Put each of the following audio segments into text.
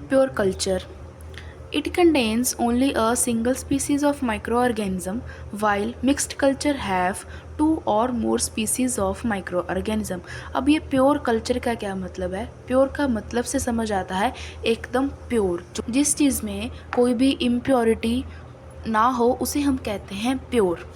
Pure culture. It contains only a single species of microorganism, while mixed culture have two or more species of microorganism. अब ये pure culture का क्या मतलब है? Pure का मतलब से समझ आता है एकदम प्योर, जिस चीज़ में कोई भी इम्प्योरिटी ना हो उसे हम कहते हैं pure.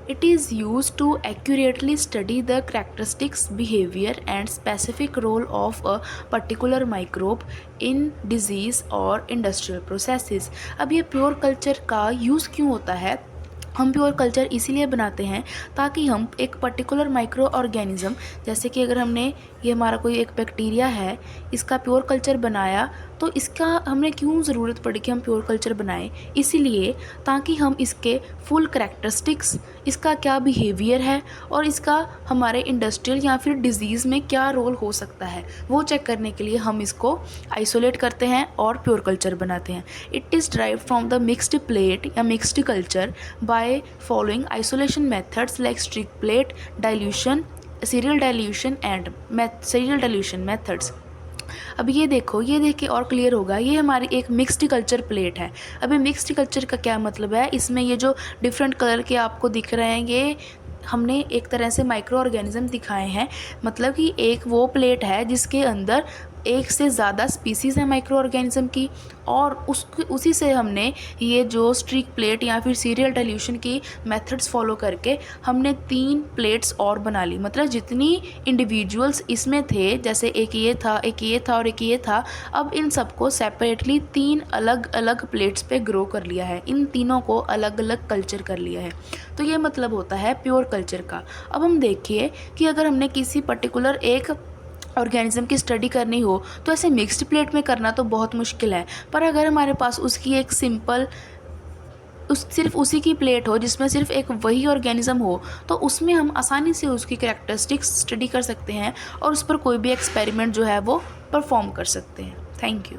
It is used to accurately study the characteristics, behavior and specific role of a particular microbe in disease or industrial processes। अब ये प्योर कल्चर का यूज़ क्यों होता है? हम प्योर कल्चर इसीलिए बनाते हैं ताकि हम एक पर्टिकुलर माइक्रो ऑर्गेनिज़म, जैसे कि अगर हमने ये हमारा कोई एक बैक्टीरिया है, इसका प्योर कल्चर बनाया, तो इसका हमने क्यों ज़रूरत पड़ी कि हम प्योर कल्चर बनाएं? इसीलिए ताकि हम इसके फुल करैक्टरिस्टिक्स, इसका क्या बिहेवियर है और इसका हमारे इंडस्ट्रियल या फिर डिजीज़ में क्या रोल हो सकता है, वो चेक करने के लिए हम इसको आइसोलेट करते हैं और प्योर कल्चर बनाते हैं। It is derived from the mixed plate या mixed culture by following isolation methods like streak plate dilution, serial dilution methods. अब ये देखो, ये देख के और क्लियर होगा, ये हमारी एक मिक्स्ड कल्चर प्लेट है। अब ये मिक्स्ड कल्चर का क्या मतलब है? इसमें ये जो डिफरेंट कलर के आपको दिख रहे हैं, ये हमने एक तरह से माइक्रो ऑर्गेनिज्म दिखाए हैं। मतलब कि एक वो प्लेट है जिसके अंदर एक से ज़्यादा स्पीसीज़ है माइक्रो ऑर्गेनिज्म की, और उसी से हमने ये जो स्ट्रिक प्लेट या फिर सीरियल डाइल्यूशन की मेथड्स फॉलो करके हमने 3 प्लेट्स और बना ली। मतलब जितनी इंडिविजुअल्स इसमें थे, जैसे एक ये था, एक ये था और एक ये था, अब इन सबको सेपरेटली 3 अलग अलग प्लेट्स पे ग्रो कर लिया है। इन तीनों को अलग अलग कल्चर कर लिया है। तो ये मतलब होता है प्योर कल्चर का। अब हम देखिए कि अगर हमने किसी पर्टिकुलर एक ऑर्गेनिज्म की स्टडी करनी हो तो ऐसे मिक्स्ड प्लेट में करना तो बहुत मुश्किल है, पर अगर हमारे पास उसकी एक सिंपल सिर्फ उसी की प्लेट हो जिसमें सिर्फ एक वही ऑर्गेनिज्म हो, तो उसमें हम आसानी से उसकी करैक्टरिस्टिक्स स्टडी कर सकते हैं और उस पर कोई भी एक्सपेरिमेंट जो है वो परफॉर्म कर सकते हैं। Thank you.